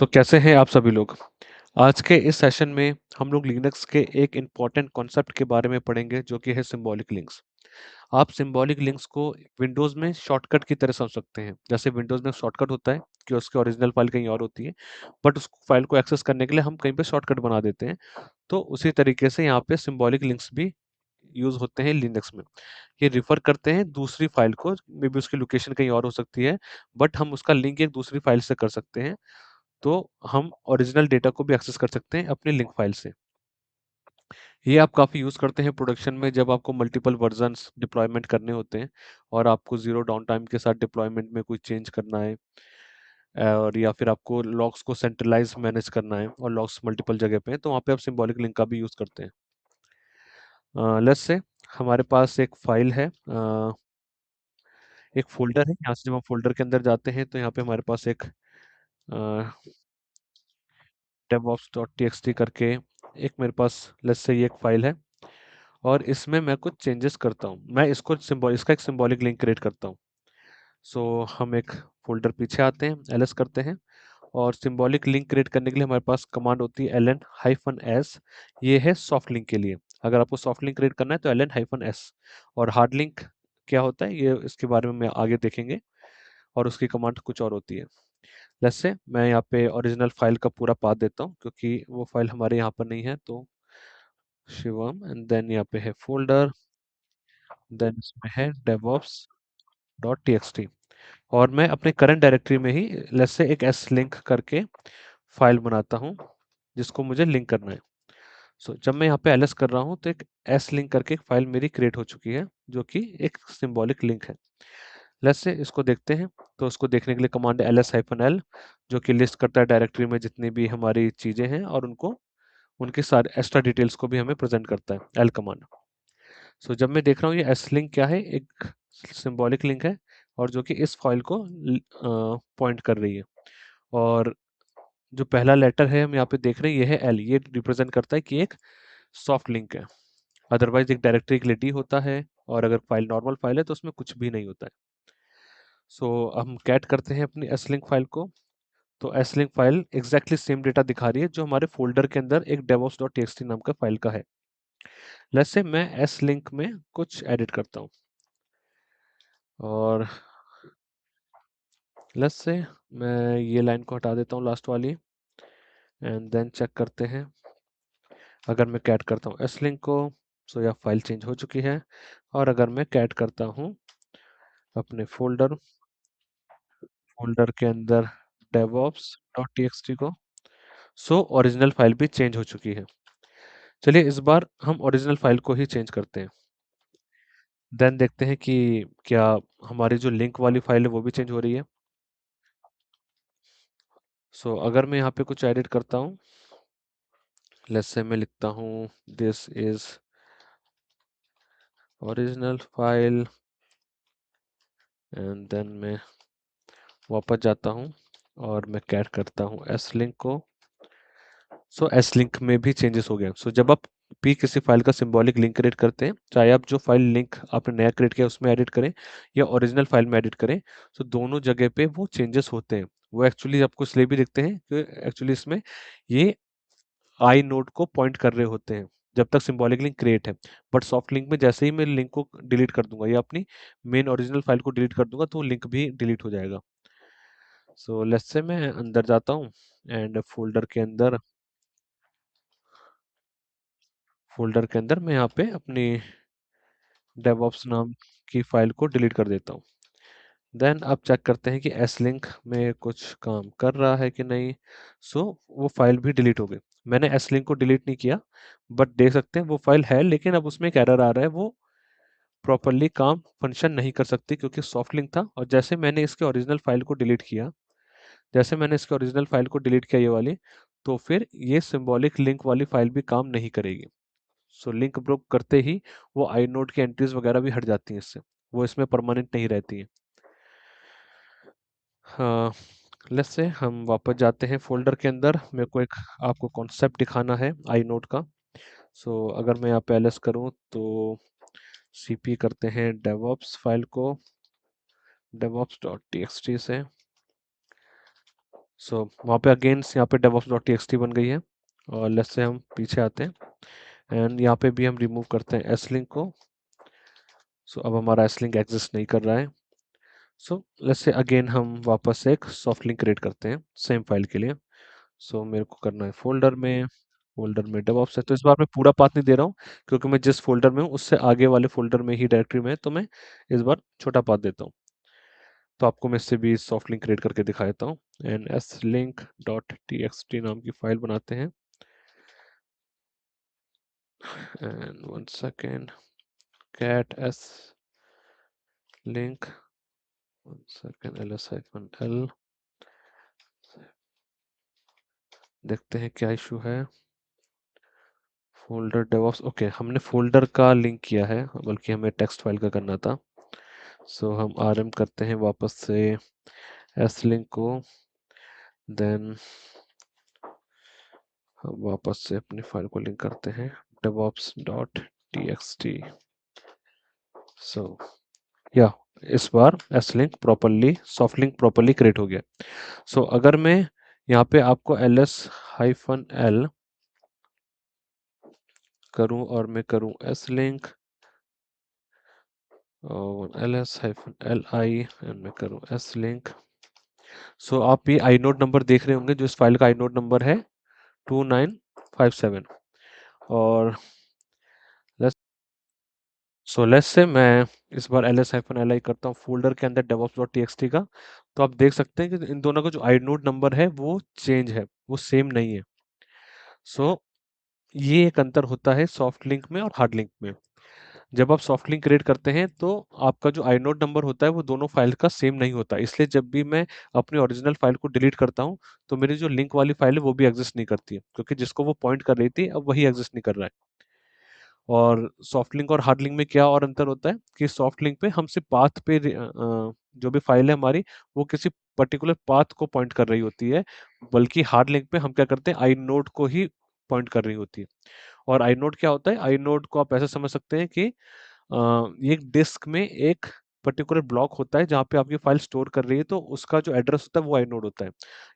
कैसे हैं आप सभी लोग? आज के इस सेशन में हम लोग लिनक्स के एक इम्पॉर्टेंट कॉन्सेप्ट के बारे में पढ़ेंगे जो कि है सिंबॉलिक लिंक्स। आप सिंबॉलिक लिंक्स को विंडोज़ में शॉर्टकट की तरह समझ सकते हैं। जैसे विंडोज़ में शॉर्टकट होता है कि उसकी ओरिजिनल फाइल कहीं और होती है, बट उस फाइल को एक्सेस करने के लिए हम कहीं पे शॉर्टकट बना देते हैं। तो उसी तरीके से यहाँ पे सिंबॉलिक लिंक्स भी यूज़ होते हैं लिनक्स में। ये रिफ़र करते हैं दूसरी फाइल को, मे बी उसकी लोकेशन कहीं और हो सकती है, बट हम उसका लिंक एक दूसरी फाइल से कर सकते हैं। तो हम ओरिजिनल डेटा को भी एक्सेस कर सकते हैं अपनी लिंक फाइल से। ये आप काफ़ी यूज़ करते हैं प्रोडक्शन में जब आपको मल्टीपल वर्जन्स डिप्लॉयमेंट करने होते हैं और आपको ज़ीरो डाउन टाइम के साथ डिप्लॉयमेंट में कोई चेंज करना है, और या फिर आपको लॉग्स को सेंट्रलाइज़ मैनेज करना है और लॉग्स मल्टीपल जगह पे हैं, तो वहाँ पे आप सिंबॉलिक लिंक का भी यूज़ करते हैं। लेट्स से हमारे पास एक फ़ाइल है, एक फ़ोल्डर है। यहाँ से जब हम फ़ोल्डर के अंदर जाते हैं तो यहाँ पे हमारे पास एक devops.txt करके एक मेरे पास लेट्स से ये एक फ़ाइल है और इसमें मैं कुछ चेंजेस करता हूँ। मैं इसको सिंबल इसका एक सिंबॉलिक लिंक क्रिएट करता हूँ। सो हम एक फ़ोल्डर पीछे आते हैं, एलएस करते हैं और सिंबॉलिक लिंक क्रिएट करने के लिए हमारे पास कमांड होती है ln-s। ये है सॉफ्ट लिंक के लिए। अगर आपको सॉफ्ट लिंक क्रिएट करना है तो ln-s। और हार्ड लिंक क्या होता है, ये इसके बारे में आगे देखेंगे और उसकी कमांड कुछ और होती है। जैसे मैं यहाँ पे ओरिजिनल फाइल का पूरा पाथ देता हूँ क्योंकि वो फाइल हमारे यहाँ पर नहीं है, तो शिवम एंड देन यहाँ पे है फ़ोल्डर, देन इसमें है devops.txt और मैं अपने करंट डायरेक्टरी में ही लेट्स से एक एस लिंक करके फाइल बनाता हूँ जिसको मुझे लिंक करना है। जब मैं यहाँ पे एलएस कर रहा हूँ तो एक एस लिंक करके एक फाइल मेरी क्रिएट हो चुकी है जो कि एक सिंबॉलिक लिंक है। लेट्स से इसको देखते हैं। तो उसको देखने के लिए कमांड ls-l जो कि लिस्ट करता है डायरेक्टरी में जितनी भी हमारी चीज़ें हैं और उनको उनके सारे एक्स्ट्रा डिटेल्स को भी हमें प्रेजेंट करता है एल कमांड। जब मैं देख रहा हूँ ये एस लिंक क्या है, एक सिंबॉलिक लिंक है और जो कि इस फाइल को पॉइंट कर रही है। और जो पहला लेटर है हम यहाँ पे देख रहे हैं ये है एल, ये रिप्रेजेंट करता है कि एक सॉफ्ट लिंक है। अदरवाइज एक डायरेक्टरी के लिए डी होता है और अगर फाइल नॉर्मल फाइल है तो उसमें कुछ भी नहीं होता है। हम कैट करते हैं अपनी एस लिंक फाइल को। तो S link file exactly same data दिखा रही है जो हमारे फोल्डर के अंदर एक devops.txt नाम का फाइल का है। लेट्स से मैं एस लिंक में कुछ एडिट करता हूँ और लेट्स से मैं ये लाइन को हटा देता हूँ लास्ट वाली एंड देन चेक करते हैं। अगर मैं कैट करता हूँ एस लिंक को सो यह फाइल चेंज हो चुकी है। और अगर मैं कैट करता हूँ अपने फोल्डर फोल्डर के अंदर devops.txt को, सो ओरिजिनल फाइल भी चेंज हो चुकी है। चलिए इस बार हम ओरिजिनल फाइल को ही चेंज करते हैं। देन देखते हैं कि क्या हमारी जो लिंक वाली फाइल है वो भी चेंज हो रही है। अगर मैं यहाँ पे कुछ एडिट करता हूँ, लेट्स से मैं लिखता हूँ this is original file and then मैं वापस जाता हूँ और मैं कैट करता हूँ एस लिंक को। एस लिंक में भी चेंजेस हो गए। जब आप भी किसी फाइल का सिंबॉलिक लिंक क्रिएट करते हैं, चाहे आप जो फाइल लिंक आपने नया क्रिएट किया उसमें एडिट करें या ओरिजिनल फाइल में एडिट करें, दोनों जगह पे वो चेंजेस होते हैं। वो एक्चुअली आपको इसलिए भी दिखते हैं कि एक्चुअली इसमें ये आई नोड को पॉइंट कर रहे होते हैं जब तक सिंबॉलिक लिंक क्रिएट है। बट सॉफ्ट लिंक में जैसे ही मैं लिंक को डिलीट कर दूंगा या अपनी मेन ओरिजिनल फाइल को डिलीट कर दूंगा तो लिंक भी डिलीट हो जाएगा। लेट्स से मैं अंदर जाता हूँ एंड फोल्डर के अंदर मैं यहाँ पे अपनी डेवऑप्स नाम की फाइल को डिलीट कर देता हूँ। देन आप चेक करते हैं कि एस लिंक में कुछ काम कर रहा है कि नहीं। वो फाइल भी डिलीट हो गई। मैंने एस लिंक को डिलीट नहीं किया, बट देख सकते हैं वो फाइल है, लेकिन अब उसमें एक एरर आ रहा है, वो प्रॉपरली काम फंक्शन नहीं कर सकती क्योंकि सॉफ्ट लिंक था। और जैसे मैंने इसके ओरिजिनल फाइल को डिलीट किया ये वाली, तो फिर ये सिंबॉलिक लिंक वाली फाइल भी काम नहीं करेगी। लिंक ब्रोक करते ही वो आई नोड की एंट्रीज वगैरह भी हट जाती हैं इससे, वो इसमें परमानेंट नहीं रहती हैं। हाँ, लेट्स से हम वापस जाते हैं फोल्डर के अंदर। मेरे को एक आपको कॉन्सेप्ट दिखाना है आई नोड का। अगर मैं यहाँ पे एलएस करूँ तो सीपी करते हैं डेवऑप्स फाइल को devops.txt से। सो वहाँ पे अगेन यहाँ पे devops.txt बन गई है। और लेट्स से हम पीछे आते हैं एंड यहाँ पे भी हम रिमूव करते हैं एस लिंक को। सो अब हमारा एस लिंक एग्जिस्ट नहीं कर रहा है। सो लेट्स से अगेन हम वापस एक सॉफ्ट लिंक क्रिएट करते हैं सेम फाइल के लिए। सो मेरे को करना है फोल्डर में डेवऑप्स है, तो इस बार मैं पूरा पाथ नहीं दे रहा हूँ क्योंकि मैं जिस फोल्डर में हूँ उससे आगे वाले फोल्डर में ही डायरेक्टरी में है, तो मैं इस बार छोटा पाथ देता हूँ। तो आपको मैं इससे भी सॉफ्ट लिंक क्रिएट करके दिखा देता हूँ। And S link dot T X T नाम की फाइल बनाते हैं। And one second, cat S link, one second, L S hyphen L, देखते हैं क्या इशू है। फोल्डर डेवऑप्स, ओके, हमने फोल्डर का लिंक किया है बल्कि हमें टेक्स्ट फाइल का करना था। सो हम आरएम करते हैं वापस से एस लिंक को, देन हम वापस से अपनी फाइल को लिंक करते हैं devops डॉट txt। सो या इस बार S link properly, soft link properly create हो गया। सो अगर मैं यहाँ पे आपको ls हाइफन एल करूँ और मैं करूँ एस लिंक और ls hyphen L I and मैं करूँ एस लिंक। सो आप ये आईनोड नंबर देख रहे होंगे, जो इस फाइल का आईनोड नंबर है 2957। और लेट्स से मैं इस बार ls हाइफन एल आई करता हूँ फोल्डर के अंदर devops.txt का, तो आप देख सकते हैं कि इन दोनों का जो आईनोड नंबर है वो चेंज है, वो सेम नहीं है। सो ये एक अंतर होता है सॉफ्ट लिंक में और हार्ड लिंक में। जब आप सॉफ्ट लिंक क्रिएट करते हैं तो आपका जो आइनोड नंबर होता है वो दोनों फाइल का सेम नहीं होता, इसलिए जब भी मैं अपनी ओरिजिनल फाइल को डिलीट करता हूँ तो मेरी जो लिंक वाली फाइल है वो भी एग्जिस्ट नहीं करती है, क्योंकि जिसको वो पॉइंट कर रही थी अब वही एग्जिस्ट नहीं कर रहा है। और सॉफ्ट लिंक और हार्ड लिंक में क्या और अंतर होता है कि सॉफ्ट लिंक पे हम सिर्फ पाथ पे जो भी फाइल है हमारी वो किसी पर्टिकुलर पाथ को पॉइंट कर रही होती है, बल्कि हार्ड लिंक पे हम क्या करते हैं, आई नोड को ही पॉइंट कर रही होती है। और आई नोड क्या होता है, आई नोड को आप ऐसे समझ सकते हैं कि ये एक डिस्क में एक पर्टिकुलर ब्लॉक होता है जहाँ पे आपकी फाइल स्टोर कर रही है, तो उसका जो एड्रेस होता है वो आईनोड होता है।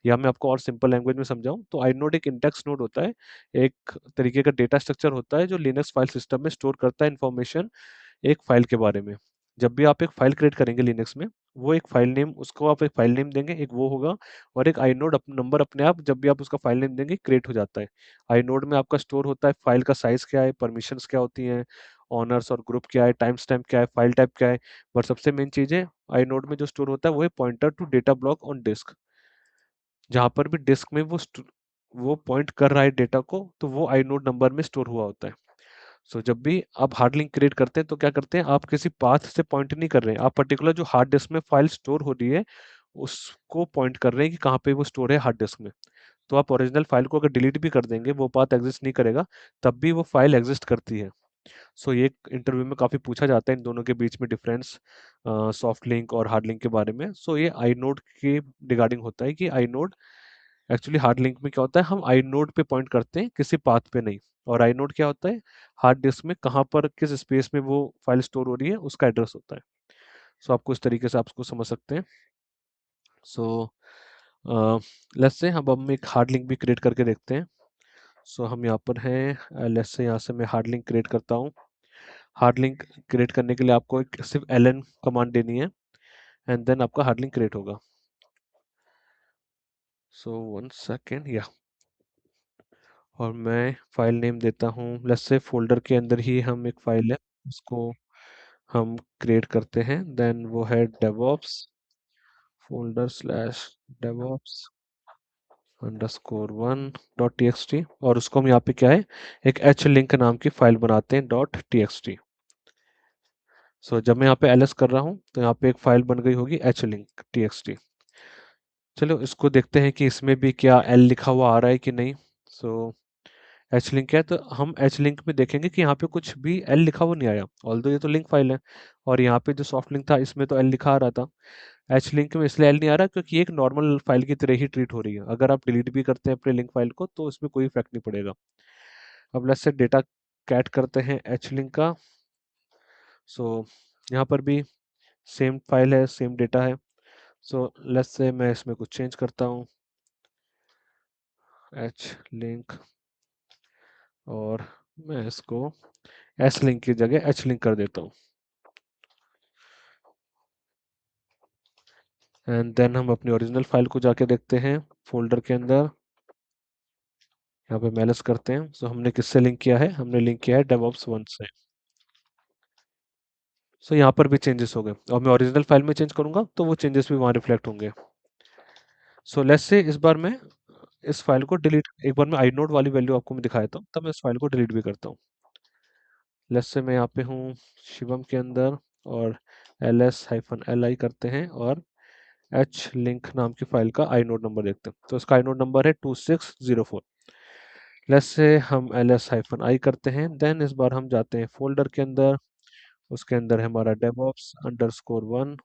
या मैं आपको और सिंपल लैंग्वेज में समझाऊं तो आईनोड एक इंडेक्स नोड होता है, एक तरीके का डेटा स्ट्रक्चर होता है जो लिनक्स फाइल सिस्टम में स्टोर करता है इन्फॉर्मेशन एक फाइल के बारे में। जब भी आप एक फाइल क्रिएट करेंगे लिनक्स में, वो एक फाइल नेम, उसको आप एक फाइल नेम देंगे, एक वो होगा, और एक आईनोड नंबर अपने आप जब भी आप उसका फाइल नेम देंगे क्रिएट हो जाता है। आईनोड में आपका स्टोर होता है फाइल का साइज क्या है, परमिशंस क्या होती हैं, ऑनर्स और ग्रुप क्या है, टाइम स्टैम्प क्या है, फाइल टाइप क्या है। बट सबसे मेन चीज़ है आईनोड में जो स्टोर होता है वो है pointer to data block on disk. जहाँ पर भी डिस्क में वो पॉइंट कर रहा है डेटा को, तो वो आईनोड नंबर में स्टोर हुआ होता है। सो जब भी आप हार्ड लिंक क्रिएट करते हैं तो क्या करते हैं, आप किसी पाथ से पॉइंट नहीं कर रहे हैं, आप पर्टिकुलर जो हार्ड डिस्क में फाइल स्टोर हो रही है उसको पॉइंट कर रहे हैं कि कहाँ पे वो स्टोर है हार्ड डिस्क में। तो आप ओरिजिनल फाइल को अगर डिलीट भी कर देंगे वो पाथ एग्जिस्ट नहीं करेगा, तब भी वो फाइल एग्जिस्ट करती है। सो ये इंटरव्यू में काफ़ी पूछा जाता है इन दोनों के बीच में डिफरेंस, सॉफ्ट लिंक और हार्ड लिंक के बारे में। सो ये आई नोड के रिगार्डिंग होता है कि आई नोड एक्चुअली, हार्ड लिंक में क्या होता है, हम आई नोड पे पॉइंट करते हैं किसी पाथ पे नहीं। और आई नोड क्या होता है, हार्ड डिस्क में कहाँ पर किस स्पेस में वो फाइल स्टोर हो रही है उसका एड्रेस होता है। सो आपको इस तरीके से आप उसको समझ सकते हैं। सो लेट्स से हम एक हार्ड लिंक भी क्रिएट करके देखते हैं। सो हम यहाँ पर हैं, लेट्स से यहाँ से मैं हार्ड लिंक क्रिएट करता हूँ। हार्ड लिंक क्रिएट करने के लिए आपको एक सिर्फ एल कमांड देनी है एंड देन आपका हार्ड लिंक क्रिएट होगा। सो वन सेकेंड, या और मैं फाइल नेम देता हूँ, लेट्स से फोल्डर के अंदर ही हम एक फाइल है उसको हम क्रिएट करते हैं, देन वो है DevOps folder slash DevOps underscore one dot T X T, और उसको हम यहाँ पे क्या है, एक एच लिंक नाम की फाइल बनाते हैं डॉट टी एक्स टी। सो जब मैं यहाँ पे एलएस कर रहा हूँ तो यहाँ पे एक फाइल बन गई होगी H link T X T. चलो इसको देखते हैं कि इसमें भी क्या एल लिखा हुआ आ रहा है कि नहीं। सो एच लिंक है तो हम एच लिंक में देखेंगे कि यहाँ पे कुछ भी एल लिखा हुआ नहीं आया, ऑल्दो ये तो लिंक फाइल है। और यहाँ पे जो सॉफ्ट लिंक था इसमें तो एल लिखा आ रहा था। एच लिंक में इसलिए एल नहीं आ रहा क्योंकि ये एक नॉर्मल फाइल की तरह ही ट्रीट हो रही है, अगर आप डिलीट भी करते हैं अपने लिंक फाइल को तो इसमें कोई इफेक्ट नहीं पड़ेगा। अब लेट्स से डेटा कैट करते हैं एच लिंक का। सो यहाँ पर भी सेम फाइल है, सेम डेटा है। सो लेट्स से मैं इसमें कुछ चेंज करता हूँ। एच लिंक, और मैं इसको एस लिंक की जगह एच लिंक कर देता हूँ। एंड देन हम अपनी ओरिजिनल फाइल को जाके देखते हैं फोल्डर के अंदर। यहाँ पे मैनेज करते हैं। सो हमने किससे लिंक किया है? हमने लिंक किया है डेवऑप्स 1 से। सो यहाँ पर भी चेंजेस हो गए, और मैं ओरिजिनल फाइल में चेंज करूंगा तो वो चेंजेस भी वहाँ रिफ्लेक्ट होंगे। सो लेट्स से इस बार मैं इस फाइल को डिलीट, एक बार मैं आईनोड वाली वैल्यू आपको मैं दिखाया था, तब मैं इस फाइल को डिलीट भी करता हूँ। लेट्स से मैं यहाँ पे हूँ शिवम के अंदर, और ls-li करते हैं, और एच लिंक नाम की फाइल का आईनोड नंबर देखते हैं। तो इसका आईनोड नंबर है 2604। लेट्स से हम ls-i करते हैं, देन इस बार हम जाते हैं फोल्डर के अंदर, उसके अंदर है हमारा डेवऑप्स अंडरस्कोर 1,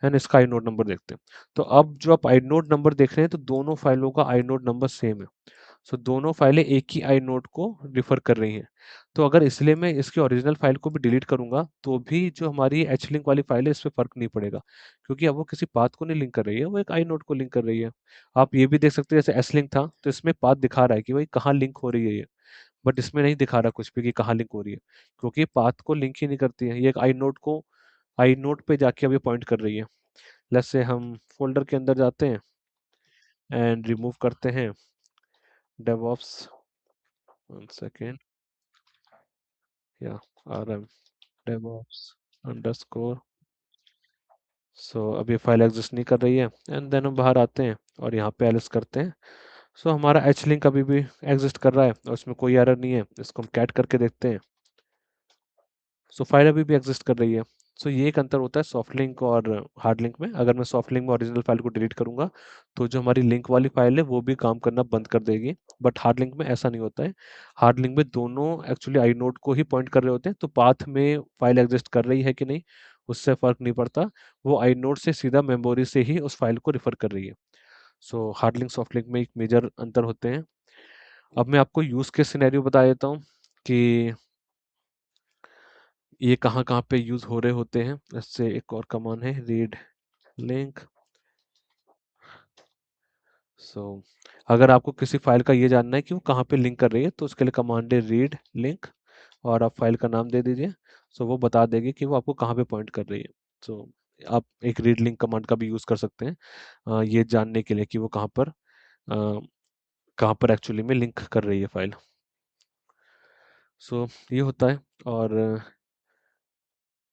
एंड इसका आईनोड नंबर देखते हैं। तो अब जो आप आईनोड नंबर देख रहे हैं, तो दोनों फाइलों का आईनोड नंबर सेम है। सो दोनों फाइलें एक ही आईनोड को रिफर कर रही हैं। तो अगर इसलिए मैं इसकी ओरिजिनल फाइल को भी डिलीट करूंगा, तो भी जो हमारी एच लिंक वाली फाइल है इस पर फर्क नहीं पड़ेगा, क्योंकि अब वो किसी पाथ को नहीं लिंक कर रही है, वो एक आईनोड को लिंक कर रही है। आप ये भी देख सकते हैं, जैसे एस लिंक था तो इसमें पाथ दिखा रहा है कि भाई कहाँ लिंक हो रही है ये, बट इसमें नहीं दिखा रहा कुछ भी कि कहाँ लिंक हो रही है, क्योंकि पाथ को लिंक ही नहीं करती है, ये एक आई नोट पे जाके अब ये पॉइंट कर रही है। लेट्स से हम फोल्डर के अंदर जाते हैं एंड रिमूव करते हैं डेवऑप्स, 1 सेकेंड, या rm DevOps अंडरस्कोर। सो अब ये फाइल एग्जिस्ट नहीं कर रही है, एंड देन हम बाहर आते हैं और यहाँ पे एल्स करते हैं। सो हमारा एच लिंक अभी भी एग्जिस्ट कर रहा है और उसमें कोई एरर नहीं है। इसको हम कैट करके देखते हैं। सो फाइल अभी भी एग्जिस्ट कर रही है। सो ये एक अंतर होता है सॉफ्ट लिंक और हार्ड लिंक में। अगर मैं सॉफ्ट लिंक में ओरिजिनल फाइल को डिलीट करूंगा, तो जो हमारी लिंक वाली फाइल है वो भी काम करना बंद कर देगी, बट हार्ड लिंक में ऐसा नहीं होता है। हार्ड लिंक में दोनों एक्चुअली आई नोड को ही पॉइंट कर रहे होते हैं, तो पाथ में फाइल एग्जिस्ट कर रही है कि नहीं उससे फर्क नहीं पड़ता, वो आई नोड से सीधा मेमोरी से ही उस फाइल को रिफर कर रही है। So hard link soft link में एक मेजर अंतर होते हैं। अब मैं आपको यूज केस सिनेरियो बता देता हूँ कि ये कहाँ कहाँ पे यूज हो रहे होते हैं। इससे एक और कमांड है रीड लिंक। सो अगर आपको किसी फाइल का ये जानना है कि वो कहाँ पे लिंक कर रही है, तो उसके लिए कमांड है रीड लिंक, और आप फाइल का नाम दे दीजिए। सो वो बता देगी कि वो आपको कहाँ पे पॉइंट कर रही है। सो आप एक रीड लिंक कमांड का भी यूज कर सकते हैं ये जानने के लिए कि वो कहाँ पर एक्चुअली में लिंक कर रही है फाइल। सो ये होता है। और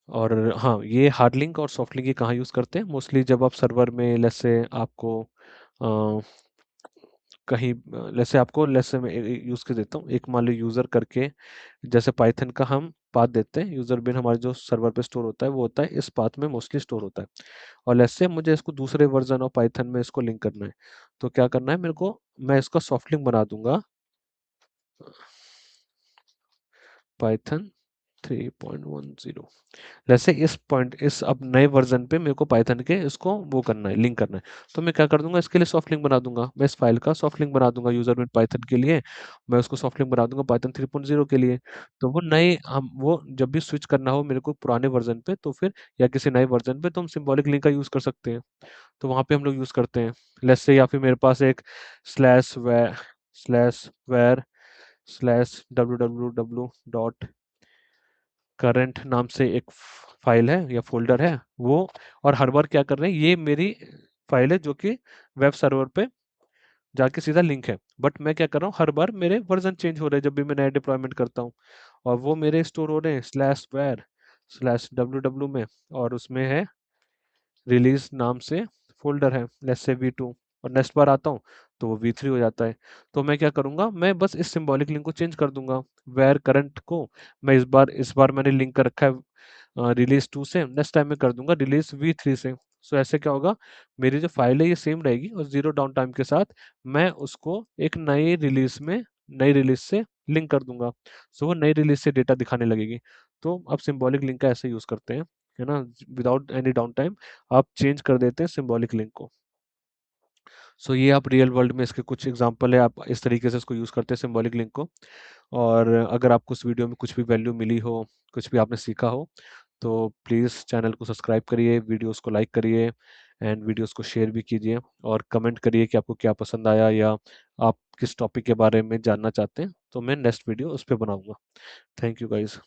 और हाँ, ये हार्ड लिंक और सॉफ्ट लिंक ये कहाँ यूज़ करते हैं मोस्टली, जब आप सर्वर में लेट्स से आपको अ, कहीं लेट्स से आपको लेट्स से मैं यूज़ कर देता हूँ, एक मान लो यूज़र करके, जैसे पाइथन का हम पाथ देते हैं, यूज़र बिन हमारे जो सर्वर पे स्टोर होता है वो होता है इस पाथ में मोस्टली स्टोर होता है। और लेट्स से मुझे इसको दूसरे वर्जन ऑफ पाइथन में इसको लिंक करना है, तो क्या करना है मेरे को, मैं इसका सॉफ्ट लिंक बना दूंगा पाइथन 3.10। जैसे इस अब नए वर्जन पे मेरे को पाइथन के इसको वो करना है, लिंक करना है, तो मैं क्या कर दूंगा, इसके लिए सॉफ्ट लिंक बना दूंगा। मैं इस फाइल का सॉफ्ट लिंक बना दूंगा यूजर बिन पाइथन के लिए, मैं उसको सॉफ्ट लिंक बना दूंगा पाइथन 3.0 के लिए। तो वो नए हम वो जब भी स्विच करना हो मेरे को पुराने वर्जन पे, तो फिर या किसी नए वर्जन पे, तो हम सिंबॉलिक लिंक का यूज कर सकते हैं। तो वहां पे हम लोग यूज करते हैं। लेट्स से, या फिर मेरे पास एक slash var slash www dot current नाम से एक फाइल है या फोल्डर है वो, और हर बार क्या कर रहे हैं, ये मेरी फाइल है जो कि वेब सर्वर पे जाके सीधा लिंक है, बट मैं क्या कर रहा हूँ, हर बार मेरे वर्जन चेंज हो रहे हैं जब भी मैं नया डिप्लॉयमेंट करता हूँ, और वो मेरे स्टोर हो रहे हैं /var/ww में, और उसमें है रिलीज नाम से फोल्डर है, लेट्स से V2, और नेक्स्ट बार आता हूँ तो वो V3 हो जाता है। तो मैं क्या करूंगा, मैं बस इस सिंबॉलिक लिंक को चेंज कर दूंगा, वेर करंट को मैं इस बार मैंने लिंक कर रखा है रिलीज 2 से, नेक्स्ट टाइम मैं कर दूंगा रिलीज V3 से। सो ऐसे क्या होगा, मेरी जो फाइल है ये सेम रहेगी, और जीरो डाउन टाइम के साथ मैं उसको एक नई रिलीज से लिंक कर दूंगा। सो वो नई रिलीज से डेटा दिखाने लगेगी। तो अब सिंबॉलिक लिंक का ऐसे यूज करते हैं, है ना, विदाउट एनी डाउन टाइम आप चेंज कर देते हैं सिंबॉलिक लिंक को। सो ये आप रियल वर्ल्ड में इसके कुछ एग्जांपल है, आप इस तरीके से इसको यूज़ करते हैं सिंबॉलिक लिंक को। और अगर आपको इस वीडियो में कुछ भी वैल्यू मिली हो, कुछ भी आपने सीखा हो, तो प्लीज़ चैनल को सब्सक्राइब करिए, वीडियोस को लाइक करिए, एंड वीडियोस को शेयर भी कीजिए, और कमेंट करिए कि आपको क्या पसंद आया, या आप किस टॉपिक के बारे में जानना चाहते हैं, तो मैं नेक्स्ट वीडियो उस पे बनाऊँगा। Thank you guys.